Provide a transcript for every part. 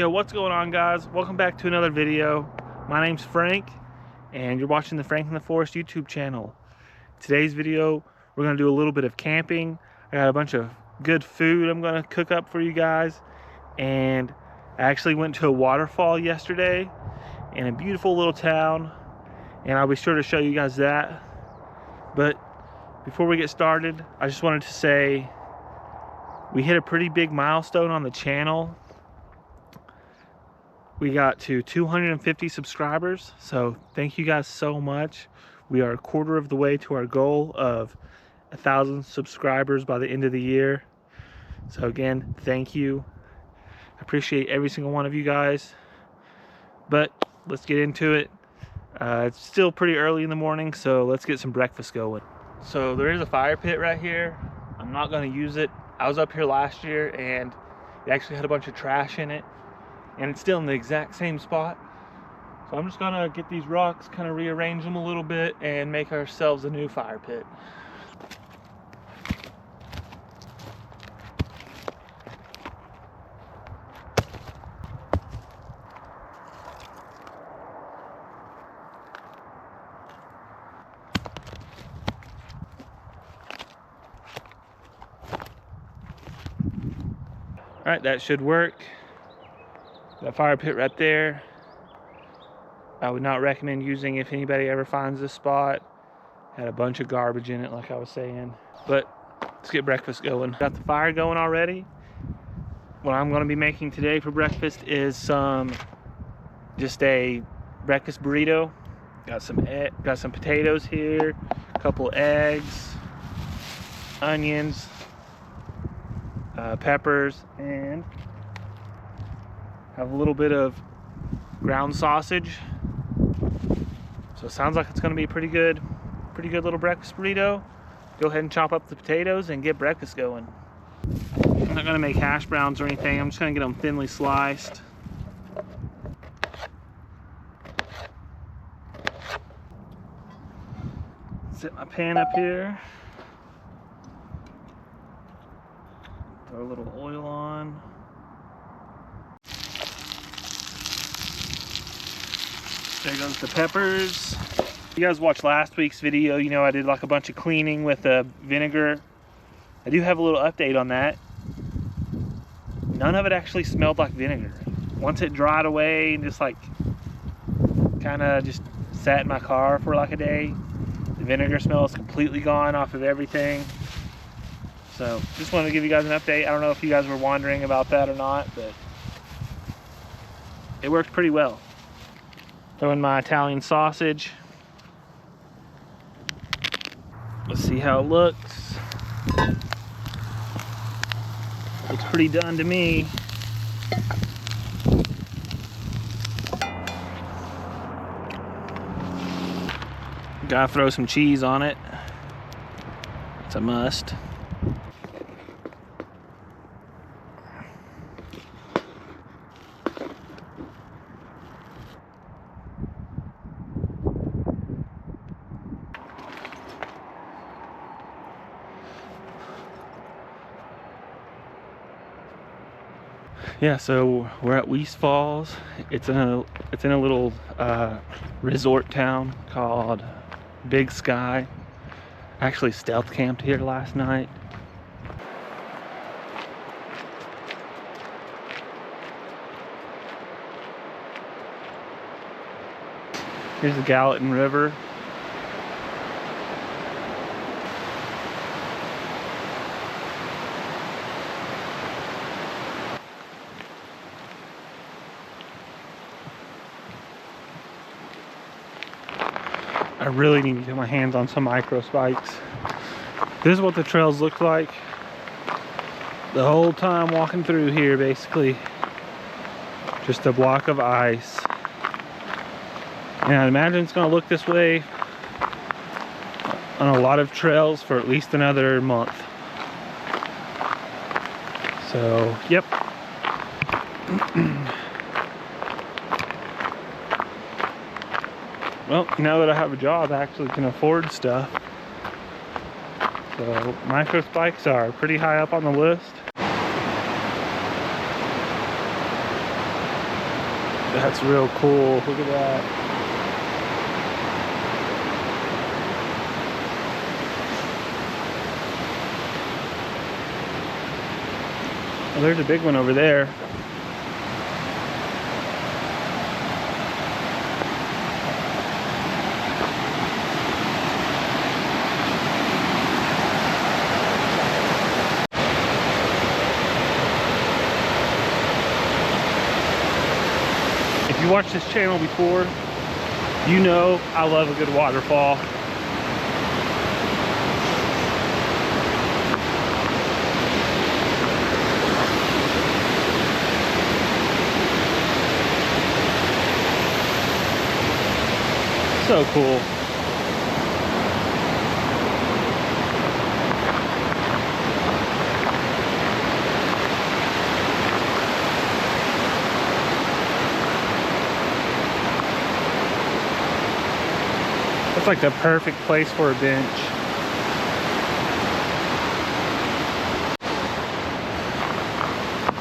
Yo, what's going on, guys? Welcome back to another video. My name's Frank and you're watching the Frank in the Forest YouTube channel. Today's video, we're going to do a little bit of camping. I got a bunch of good food I'm going to cook up for you guys, and I actually went to a waterfall yesterday in a beautiful little town, and I'll be sure to show you guys that. But before we get started, I just wanted to say we hit a pretty big milestone on the channel. We got to 250 subscribers, so thank you guys so much. We are a quarter of the way to our goal of 1,000 subscribers by the end of the year. So again, thank you. I appreciate every single one of you guys. But let's get into it. It's still pretty early in the morning, so let's get some breakfast going. So there is a fire pit right here. I'm not going to use it. I was up here last year and it actually had a bunch of trash in it, and it's still in the exact same spot. So I'm just gonna get these rocks, kind of rearrange them a little bit and make ourselves a new fire pit. All right, that should work. That fire pit right there, I would not recommend using if anybody ever finds this spot. Had a bunch of garbage in it, like I was saying. But let's get breakfast going. Got the fire going already. What I'm going to be making today for breakfast is just a breakfast burrito. Got some potatoes here, a couple eggs, onions, peppers, and have a little bit of ground sausage. So it sounds like it's going to be a pretty good little breakfast burrito. Go ahead and chop up the potatoes and get breakfast going. I'm not going to make hash browns or anything. I'm just going to get them thinly sliced. Set my pan up here. Throw a little oil on. There goes the peppers. You guys watched last week's video. You know, I did like a bunch of cleaning with vinegar. I do have a little update on that. None of it actually smelled like vinegar. Once it dried away and just like kind of just sat in my car for like a day, the vinegar smell is completely gone off of everything. So just wanted to give you guys an update. I don't know if you guys were wondering about that or not, but it worked pretty well. Throw in my Italian sausage. Let's see how it looks. Looks pretty done to me. Gotta throw some cheese on it. It's a must. Yeah, so we're at Waterfalls. It's in a little resort town called Big Sky. I actually stealth camped here last night. Here's the Gallatin River. I really need to get my hands on some micro spikes. This is what the trails look like the whole time walking through here, basically. Just a block of ice. And I imagine it's gonna look this way on a lot of trails for at least another month. So, yep. Well, now that I have a job, I actually can afford stuff. So micro spikes are pretty high up on the list. That's real cool. Look at that. Well, there's a big one over there. If you watched this channel before, you know I love a good waterfall. So cool. It's like the perfect place for a bench.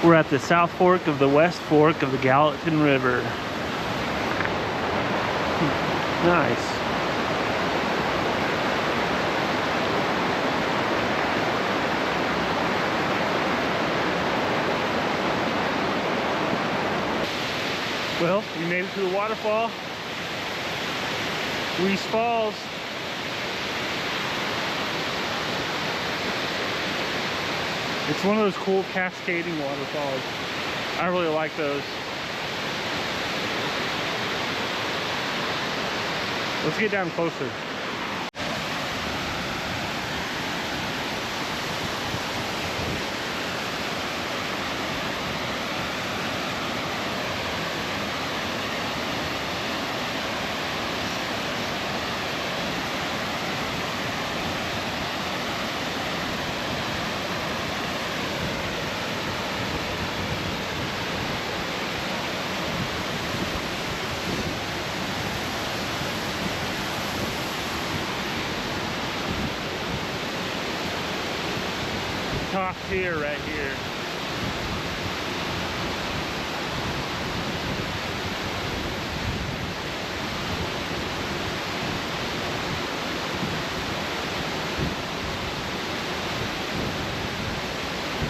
We're at the South Fork of the West Fork of the Gallatin River. Nice. Well, we made it to the waterfall. Reese Falls. It's one of those cool cascading waterfalls. I really like those. Let's get down closer. Top tier right here.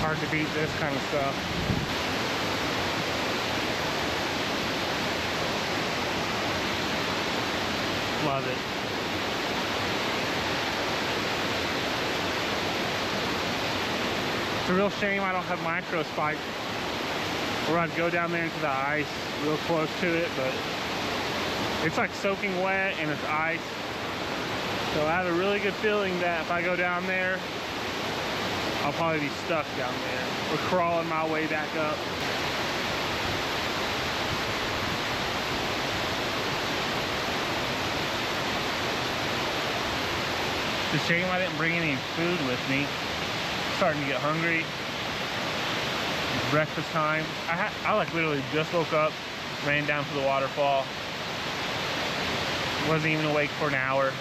Hard to beat this kind of stuff. Love it. It's a real shame I don't have micro spikes, or I'd go down there into the ice real close to it, but it's like soaking wet and it's ice. So I have a really good feeling that if I go down there, I'll probably be stuck down there or crawling my way back up. It's a shame I didn't bring any food with me. Starting to get hungry. It's breakfast time. I like literally just woke up, ran down to the waterfall. Wasn't even awake for an hour.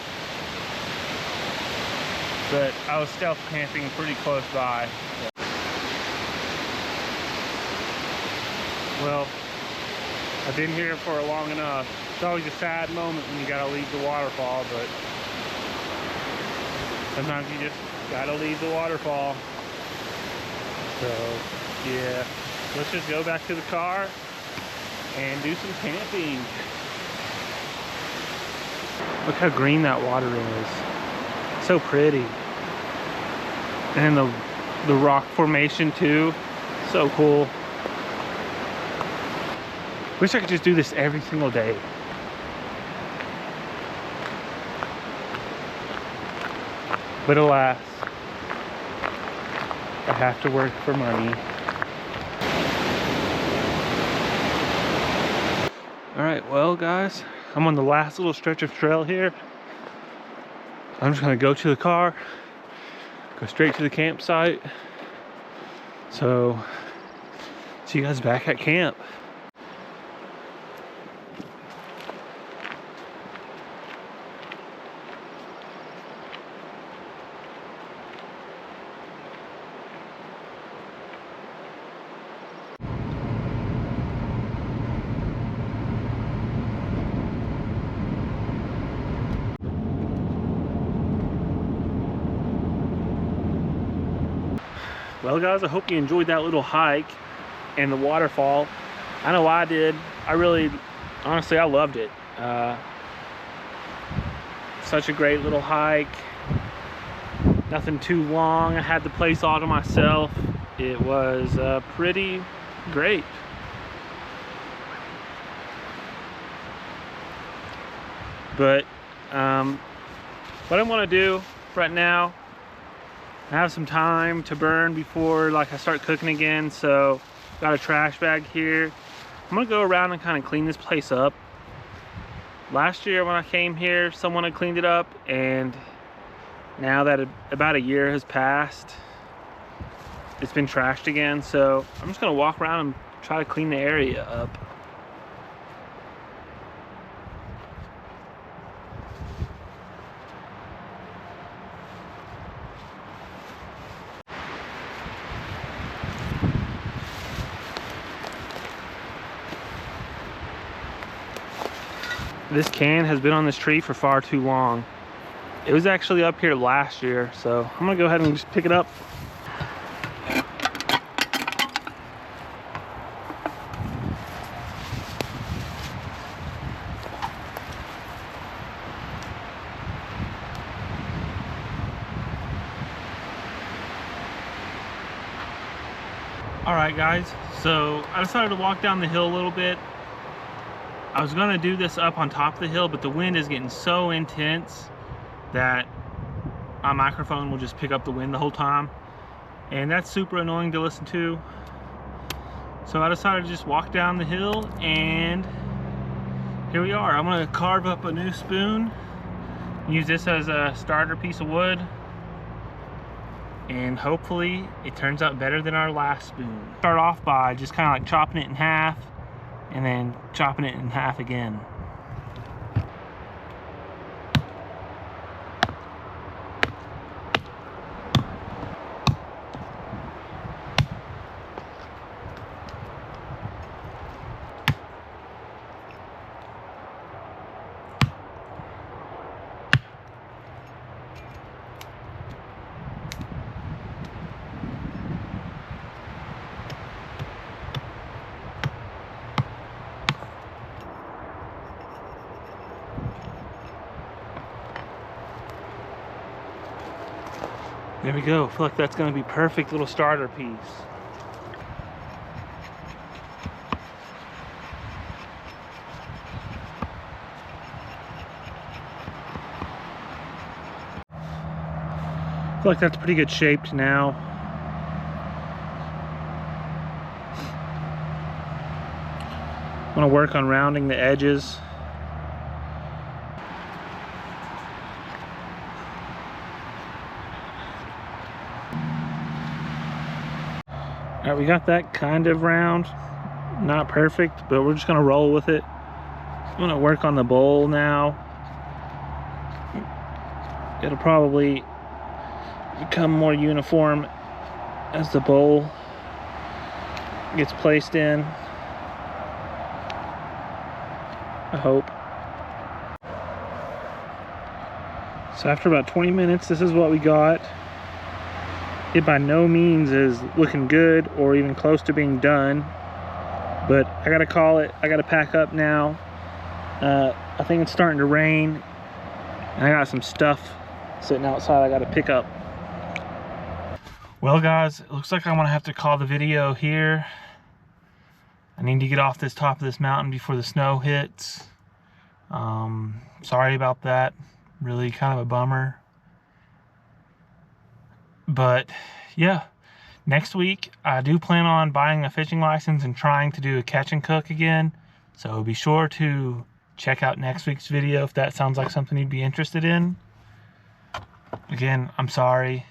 But I was stealth camping pretty close by. Well, I've been here for long enough. It's always a sad moment when you gotta leave the waterfall, but sometimes you just gotta leave the waterfall. So yeah, let's just go back to the car and do some camping. Look how green that water is. So pretty. And the rock formation too. So cool. Wish I could just do this every single day. But alas, I have to work for money. Alright, well guys, I'm on the last little stretch of trail here. I'm just gonna go to the car, go straight to the campsite. So, see you guys back at camp. Well guys, I hope you enjoyed that little hike and the waterfall. I know I did. Honestly, I loved it. Such a great little hike. Nothing too long. I had the place all to myself. It was pretty great. But what I want to do right now, I have some time to burn before I start cooking again. So got a trash bag here. I'm gonna go around and kind of clean this place up. Last year when I came here, someone had cleaned it up, and now that about a year has passed, it's been trashed again. So I'm just gonna walk around and try to clean the area up. This can has been on this tree for far too long. It was actually up here last year, so I'm gonna go ahead and just pick it up. All right guys, so I decided to walk down the hill a little bit. I was gonna do this up on top of the hill, but the wind is getting so intense that my microphone will just pick up the wind the whole time. And that's super annoying to listen to. So I decided to just walk down the hill, and here we are. I'm gonna carve up a new spoon, use this as a starter piece of wood, and hopefully it turns out better than our last spoon. Start off by just kind of chopping it in half, and then chopping it in half again. There we go. I feel like that's going to be perfect little starter piece. I feel like that's pretty good shaped now. I'm going to work on rounding the edges. Alright, we got that kind of round. Not perfect, but we're just gonna roll with it. I'm gonna work on the bowl now. It'll probably become more uniform as the bowl gets placed in, I hope. So after about 20 minutes, this is what we got. It by no means is looking good or even close to being done, but I gotta call it. I gotta pack up now. I think it's starting to rain, and I got some stuff sitting outside I gotta pick up. Well guys, it looks like I'm gonna have to call the video here. I need to get off this top of this mountain before the snow hits. Sorry about that. Really kind of a bummer. But yeah, next week I do plan on buying a fishing license and trying to do a catch and cook again. So be sure to check out next week's video if that sounds like something you'd be interested in. Again, I'm sorry.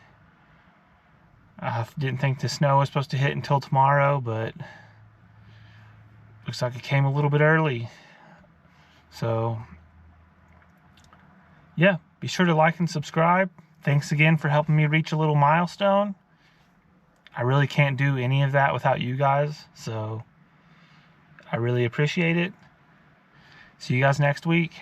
I didn't think the snow was supposed to hit until tomorrow, but looks like it came a little bit early. So yeah, be sure to like and subscribe. Thanks again for helping me reach a little milestone. I really can't do any of that without you guys, so I really appreciate it. See you guys next week.